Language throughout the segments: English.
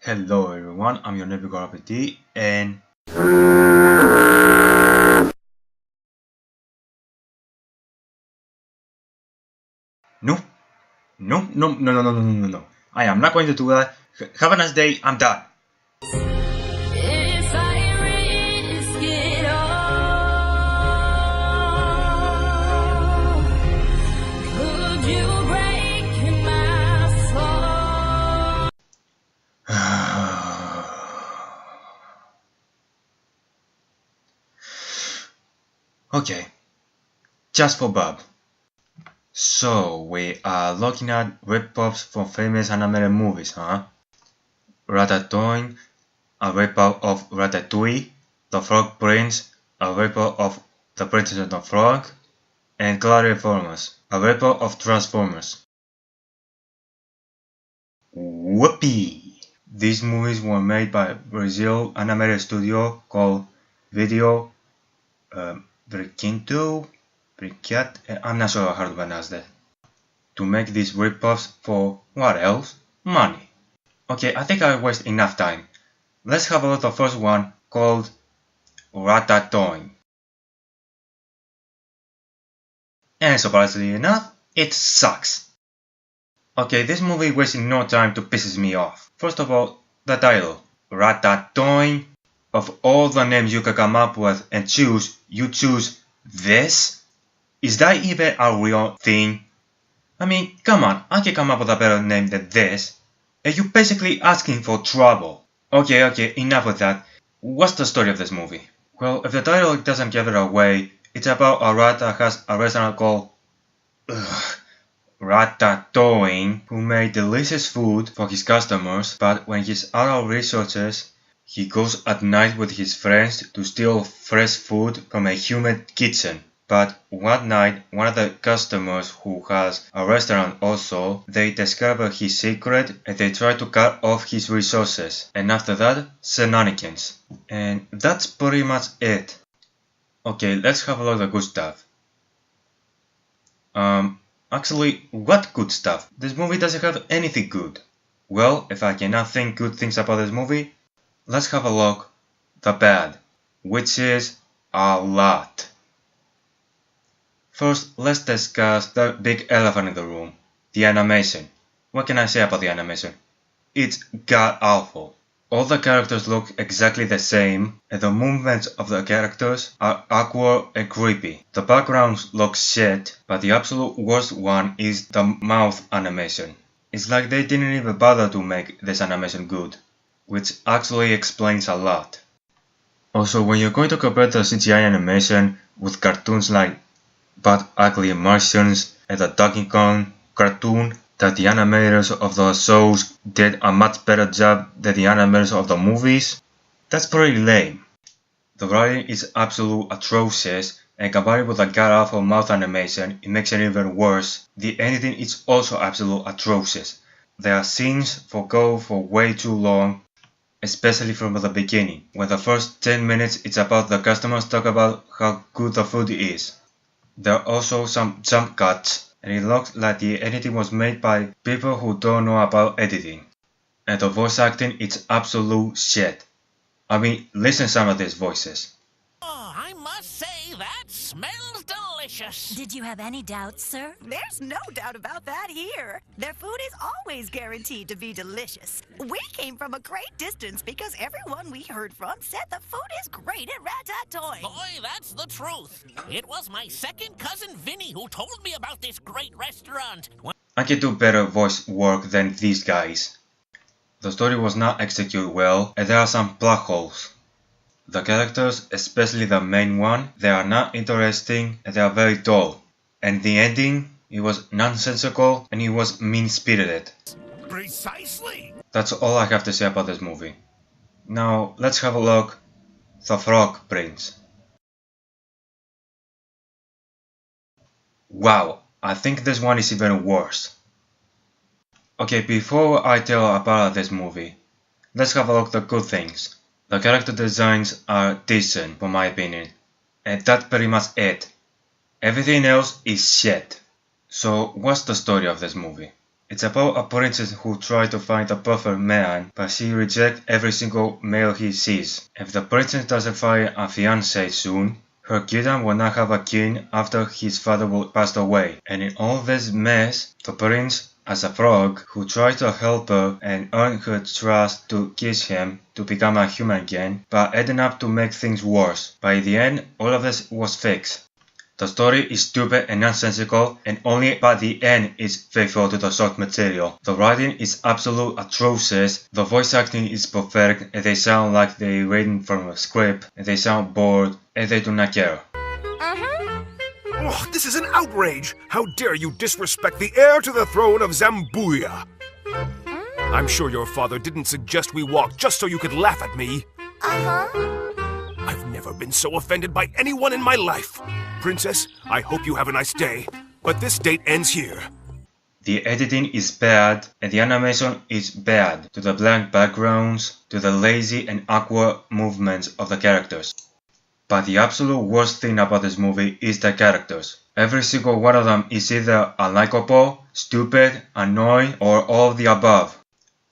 Hello everyone, I'm your neighbor R.P.D and no, I am not going to do that. Have a nice day, I'm done. Okay, just for Bob. So, we are looking at ripoffs from famous animated movies, huh? Ratatoing, a ripoff of Ratatouille, The Frog Prince, a ripoff of The Princess and the Frog, and Gladiformers, a ripoff of Transformers. Whoopee! These movies were made by Brazil animated studio called Video Brinqued, I'm not sure how to pronounce that. To make these ripoffs for what else? Money. Okay, I think I waste enough time. Let's have a look at the first one called Ratatoing. And surprisingly enough, it sucks. Okay, this movie wasted no time to piss me off. First of all, the title, Ratatoing. Of all the names you could come up with and choose, you choose this? Is that even a real thing? I mean, come on, I can come up with a better name than this. And you're basically asking for trouble. Okay, enough with that. What's the story of this movie? Well, if the title doesn't give it away, it's about a rat that has a restaurant called Ratatoing, who made delicious food for his customers, but when he's out of resources, he goes at night with his friends to steal fresh food from a human kitchen. But one night, one of the customers who has a restaurant also, they discover his secret and they try to cut off his resources. And after that, shenanigans. And that's pretty much it. Okay, let's have a look at the good stuff. Actually, what good stuff? This movie doesn't have anything good. Well, if I cannot think good things about this movie, let's have a look the bad, which is a lot. First, let's discuss the big elephant in the room, the animation. What can I say about the animation? It's god-awful. All the characters look exactly the same, and the movements of the characters are awkward and creepy. The backgrounds look shit, but the absolute worst one is the mouth animation. It's like they didn't even bother to make this animation good, which actually explains a lot. Also, when you're going to compare the CGI animation with cartoons like But Ugly Martians and the Donkey Kong cartoon, that the animators of the shows did a much better job than the animators of the movies, that's pretty lame. The writing is absolutely atrocious, and combined with the god-awful mouth animation, it makes it even worse. The editing is also absolutely atrocious. There are scenes that go for way too long, especially from the beginning, when the first 10 minutes it's about the customers talk about how good the food is. There are also some jump cuts, and it looks like the editing was made by people who don't know about editing. And the voice acting is absolute shit. I mean, listen to some of these voices. Oh, I must say that smells delicious. Did you have any doubts, sir? There's no doubt about that here. Their food is always guaranteed to be delicious. We came from a great distance because everyone we heard from said the food is great at Ratatoing. Boy, that's the truth. It was my second cousin Vinny who told me about this great restaurant. I can do better voice work than these guys. The story was not executed well, and there are some plot holes. The characters, especially the main one, they are not interesting and they are very dull. And the ending, it was nonsensical and it was mean-spirited. Precisely. That's all I have to say about this movie. Now, let's have a look. The Frog Prince. Wow, I think this one is even worse. Okay, before I tell about this movie, let's have a look at the good things. The character designs are decent, for my opinion, and that's pretty much it. Everything else is shit. So, what's the story of this movie? It's about a princess who tries to find the perfect man, but she rejects every single male he sees. If the princess doesn't find a fiancé soon, her kingdom will not have a king after his father will pass away. And in all this mess, the prince, as a frog, who tries to help her and earn her trust to kiss him to become a human again, but ended up to make things worse. By the end, all of this was fixed. The story is stupid and nonsensical, and only by the end is faithful to the source material. The writing is absolutely atrocious, the voice acting is perfect, and they sound like they're reading from a script, and they sound bored, and they do not care. Oh, this is an outrage! How dare you disrespect the heir to the throne of Zambuya! I'm sure your father didn't suggest we walk just so you could laugh at me. I've never been so offended by anyone in my life. Princess, I hope you have a nice day, but this date ends here. The editing is bad, and the animation is bad, to the blank backgrounds, to the lazy and awkward movements of the characters. But the absolute worst thing about this movie is the characters. Every single one of them is either unlikable, stupid, annoying, or all of the above.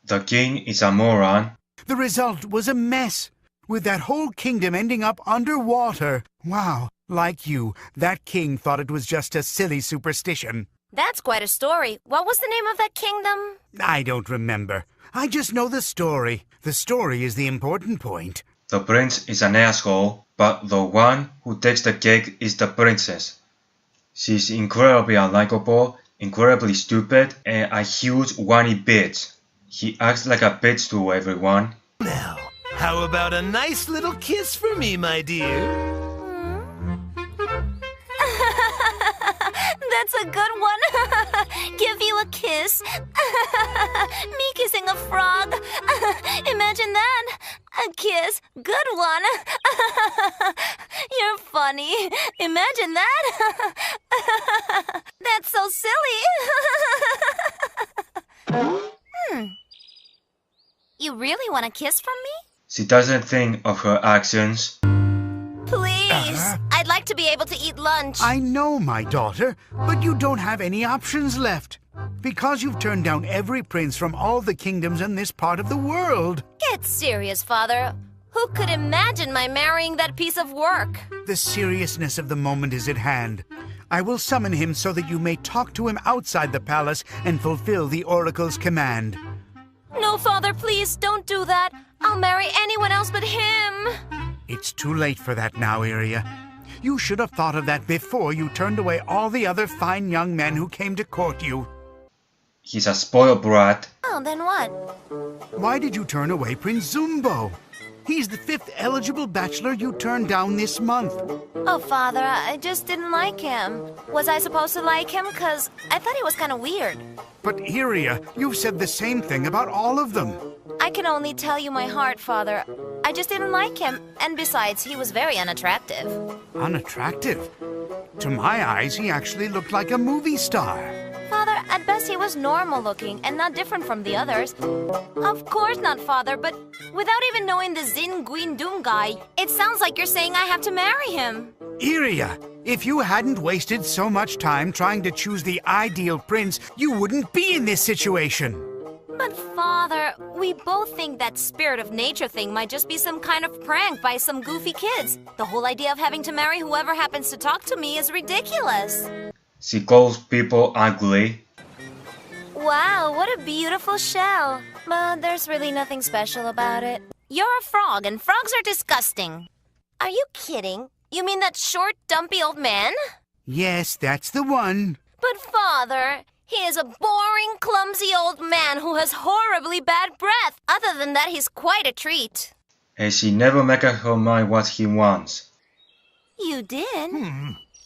The king is a moron. The result was a mess, with that whole kingdom ending up underwater. Wow, like you, that king thought it was just a silly superstition. That's quite a story. What was the name of that kingdom? I don't remember. I just know the story. The story is the important point. The prince is an asshole, but the one who takes the cake is the princess. She's incredibly unlikable, incredibly stupid, and a huge whiny bitch. He acts like a bitch to everyone. Now, how about a nice little kiss for me, my dear? That's a good one. Give you a kiss. Me kissing a frog. Imagine that. A kiss. Good one. You're funny. Imagine that. That's so silly. You really want a kiss from me? She doesn't think of her actions. Please. I'd like to be able to eat lunch. I know, my daughter, but you don't have any options left. Because you've turned down every prince from all the kingdoms in this part of the world. Get serious, Father. Who could imagine my marrying that piece of work? The seriousness of the moment is at hand. I will summon him so that you may talk to him outside the palace and fulfill the oracle's command. No, Father, please don't do that. I'll marry anyone else but him. It's too late for that now, Iria. You should have thought of that before you turned away all the other fine young men who came to court you. He's a spoiled brat. Oh, then what? Why did you turn away Prince Zumbo? He's the 5th eligible bachelor you turned down this month. Oh, Father, I just didn't like him. Was I supposed to like him? 'Cause I thought he was kind of weird. But Iria, you've said the same thing about all of them. I can only tell you my heart, Father. I just didn't like him. And besides, he was very unattractive. Unattractive? To my eyes, he actually looked like a movie star. Father, at best he was normal looking and not different from the others. Of course not, Father, but without even knowing the Zin Guin Doom guy, it sounds like you're saying I have to marry him. Iria, if you hadn't wasted so much time trying to choose the ideal prince, you wouldn't be in this situation. But Father, we both think that spirit of nature thing might just be some kind of prank by some goofy kids. The whole idea of having to marry whoever happens to talk to me is ridiculous. She calls people ugly. Wow, what a beautiful shell. But there's really nothing special about it. You're a frog, and frogs are disgusting. Are you kidding? You mean that short, dumpy old man? Yes, that's the one. But Father, he is a boring, clumsy old man who has horribly bad breath. Other than that, he's quite a treat. And she never makes up her mind what he wants. You did?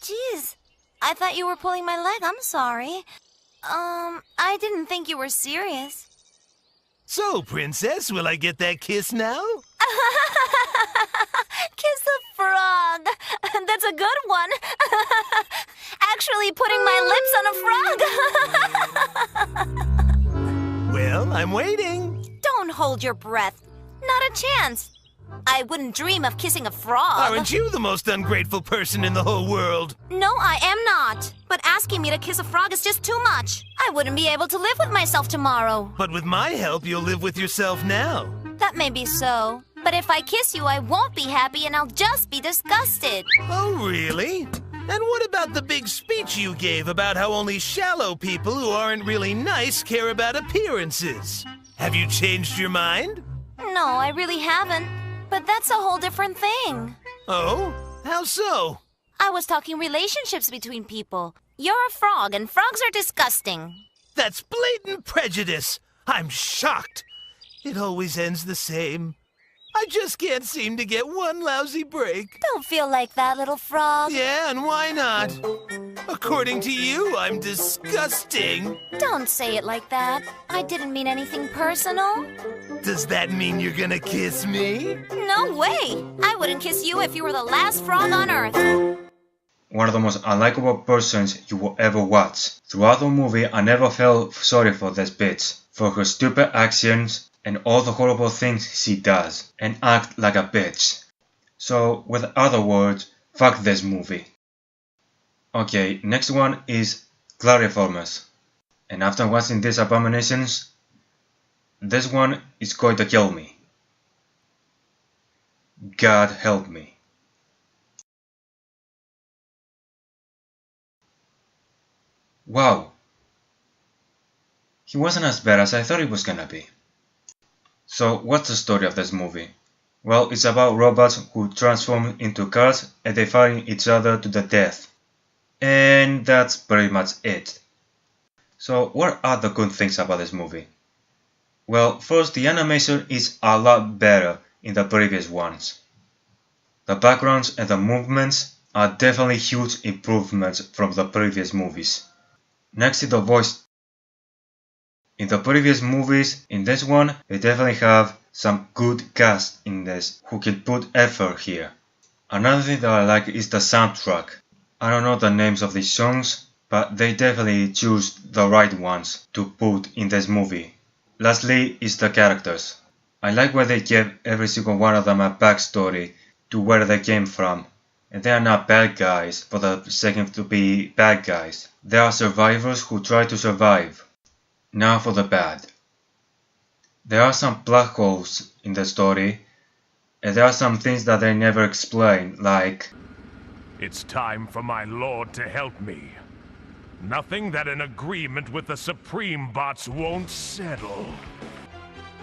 Jeez. I thought you were pulling my leg. I'm sorry. I didn't think you were serious. So, Princess, will I get that kiss now? Kiss the frog. That's a good one. Actually putting my lips on a frog. Well, I'm waiting. Don't hold your breath. Not a chance. I wouldn't dream of kissing a frog. Aren't you the most ungrateful person in the whole world? No, I am not. But asking me to kiss a frog is just too much. I wouldn't be able to live with myself tomorrow. But with my help, you'll live with yourself now. That may be so. But if I kiss you, I won't be happy and I'll just be disgusted. Oh, really? And what about the big speech you gave about how only shallow people who aren't really nice care about appearances? Have you changed your mind? No, I really haven't. But that's a whole different thing. Oh? How so? I was talking relationships between people. You're a frog and frogs are disgusting. That's blatant prejudice. I'm shocked. It always ends the same. I just can't seem to get one lousy break. Don't feel like that, little frog. Yeah, and why not? According to you, I'm disgusting. Don't say it like that. I didn't mean anything personal. Does that mean you're gonna kiss me? No way! I wouldn't kiss you if you were the last frog on Earth. One of the most unlikable persons you will ever watch. Throughout the movie, I never felt sorry for this bitch, for her stupid actions and all the horrible things she does, and act like a bitch. So, with other words, fuck this movie. Okay, next one is Gladiformers. And after watching these abominations, this one is going to kill me. God help me. Wow. He wasn't as bad as I thought he was gonna be. So, what's the story of this movie? Well, it's about robots who transform into cars and they fight each other to the death. And that's pretty much it. So, what are the good things about this movie? Well, first, the animation is a lot better in the previous ones. The backgrounds and the movements are definitely huge improvements from the previous movies. Next is the voice. In the previous movies, in this one, they definitely have some good cast in this who can put effort here. Another thing that I like is the soundtrack. I don't know the names of these songs, but they definitely choose the right ones to put in this movie. Lastly is the characters. I like where they gave every single one of them a backstory to where they came from. And they are not bad guys for the sake of to be bad guys. They are survivors who try to survive. Now for the bad. There are some plot holes in the story, and there are some things that they never explain, like It's time for my lord to help me. Nothing that an agreement with the Supreme Bots won't settle.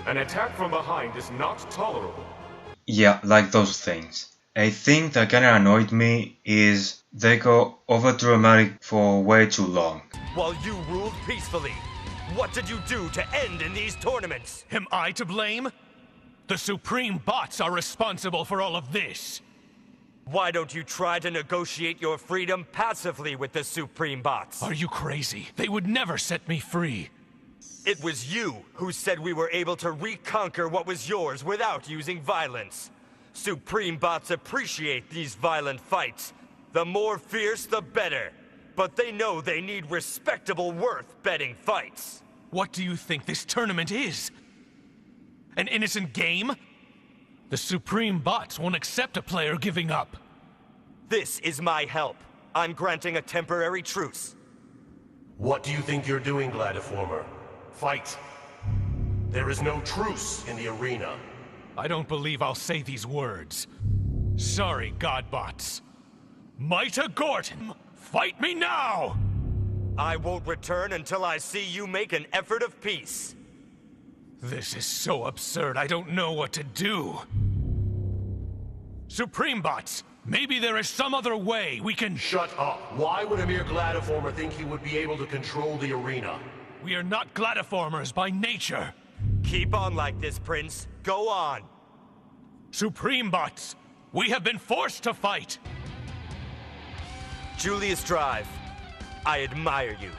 An attack from behind is not tolerable. yeah, like those things. A thing that kinda annoyed me is they go over dramatic for way too long. While you ruled peacefully, what did you do to end in these tournaments? Am I to blame? The Supreme Bots are responsible for all of this. Why don't you try to negotiate your freedom passively with the Supreme Bots? Are you crazy? They would never set me free. It was you who said we were able to reconquer what was yours without using violence. Supreme Bots appreciate these violent fights. The more fierce, the better. But they know they need respectable, worth-betting fights. What do you think this tournament is? An innocent game? The Supreme Bots won't accept a player giving up. This is my help. I'm granting a temporary truce. What do you think you're doing, Gladiformer? Fight. There is no truce in the arena. I don't believe I'll say these words. Sorry, Godbots. Mighta Gorton, fight me now! I won't return until I see you make an effort of peace. This is so absurd, I don't know what to do. Supreme Bots, maybe there is some other way we can— Shut up. Why would a mere Gladiformer think he would be able to control the arena? We are not Gladiformers by nature. Keep on like this, Prince. Go on. Supreme Bots, we have been forced to fight. Julius Drive, I admire you.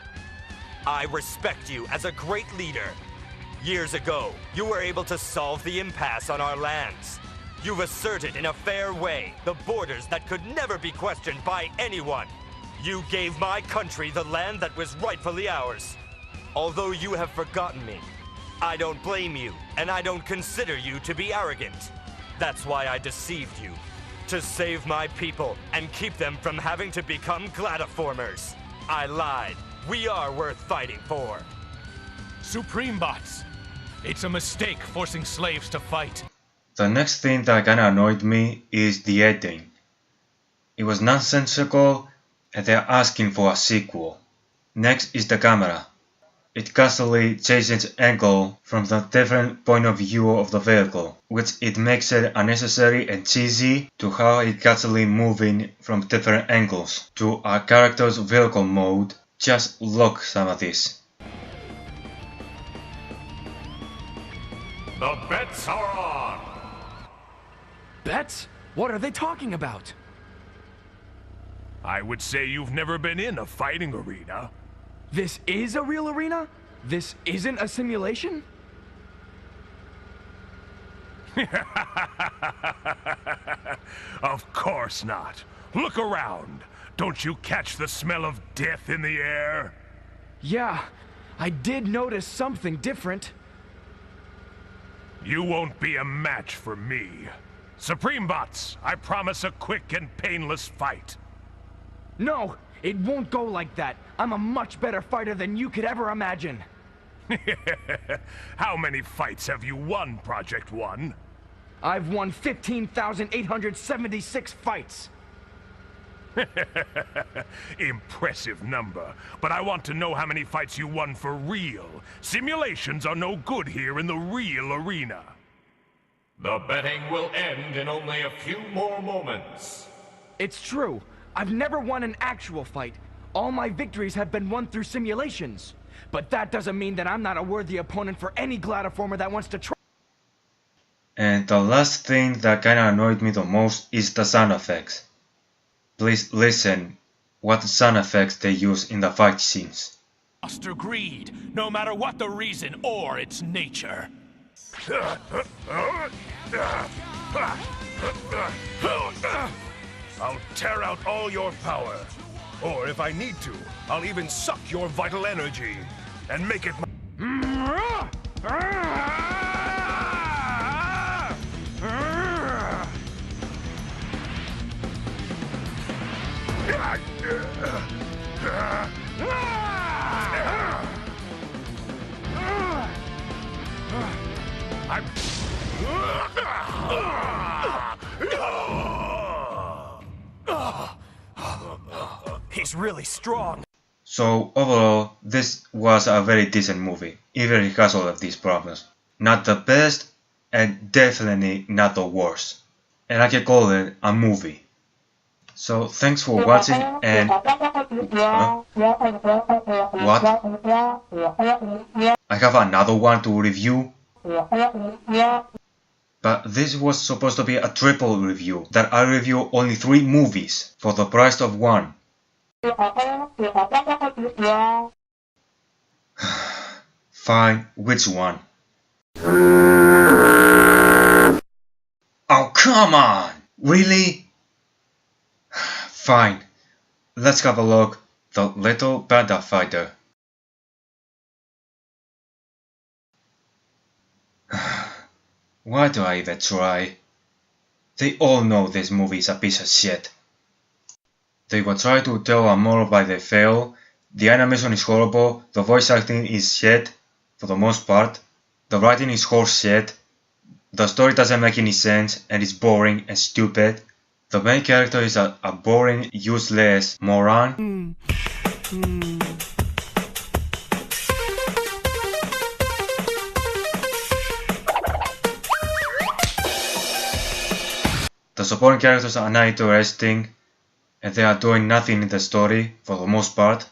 I respect you as a great leader. Years ago, you were able to solve the impasse on our lands. You've asserted in a fair way the borders that could never be questioned by anyone. You gave my country the land that was rightfully ours. Although you have forgotten me, I don't blame you, and I don't consider you to be arrogant. That's why I deceived you. To save my people and keep them from having to become Gladiformers. I lied. We are worth fighting for. Supreme Bots! It's a mistake forcing slaves to fight. The next thing that kinda annoyed me is the editing. It was nonsensical and they're asking for a sequel. Next is the camera. It constantly changes angle from the different point of view of the vehicle, which it makes it unnecessary and cheesy to how it constantly moving from different angles to a character's vehicle mode. Just look some of this. The bets are on! Bets? What are they talking about? I would say you've never been in a fighting arena. This is a real arena? This isn't a simulation? Of course not. Look around. Don't you catch the smell of death in the air? Yeah, I did notice something different. You won't be a match for me. Supreme Bots, I promise a quick and painless fight. No, it won't go like that. I'm a much better fighter than you could ever imagine. How many fights have you won, Project 1? I've won 15,876 fights. Impressive number, but I want to know how many fights you won for real. Simulations are no good here in the real arena. The betting will end in only a few more moments. It's true. I've never won an actual fight. All my victories have been won through simulations. But that doesn't mean that I'm not a worthy opponent for any Gladiformer that wants to try. And the last thing that kinda annoyed me the most is the sound effects. Please listen what sound effects they use in the fight scenes. Foster greed, no matter what the reason or its nature. I'll tear out all your power. Or if I need to, I'll even suck your vital energy and make it He's really strong. So overall, this was a very decent movie, even because of these problems. Not the best, and definitely not the worst. And I can call it a movie. So thanks for watching and... What? I have another one to review. But this was supposed to be a triple review, that I review only 3 movies for the price of 1. Fine, which one? Oh, come on! Really? Fine, let's have a look. The Little Panda Fighter. Why do I even try? They all know this movie is a piece of shit. They will try to tell a moral but they fail. The animation is horrible, the voice acting is shit, for the most part. The writing is horse shit. The story doesn't make any sense and is boring and stupid. The main character is a boring, useless moron. The supporting characters are not interesting, and they are doing nothing in the story, for the most part.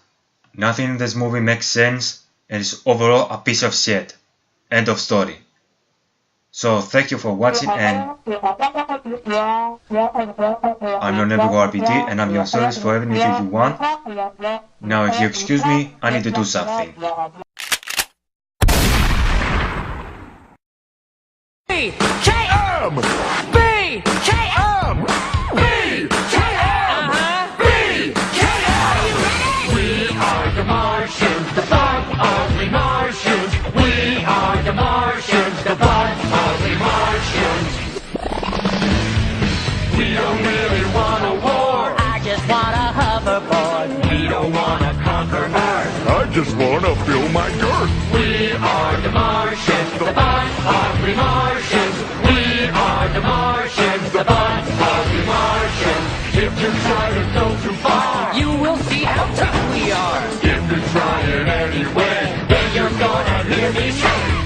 Nothing in this movie makes sense, and is overall a piece of shit. End of story. So thank you for watching, and I'm your neighbor R.P.D, and I'm your service for anything you want. Now if you excuse me, I need to do something. BKM! BKM! BKM! BKM! We are the Martians, the fun ugly Martians. We are the Martians, the fun ugly Martians. gonna fill my girth. We are the Martians, the butt hungry Martians. We are the Martians, the butt hungry Martians. If you try to go too far, you will see how tough we are. If you try it anyway, then you're gonna hear me say.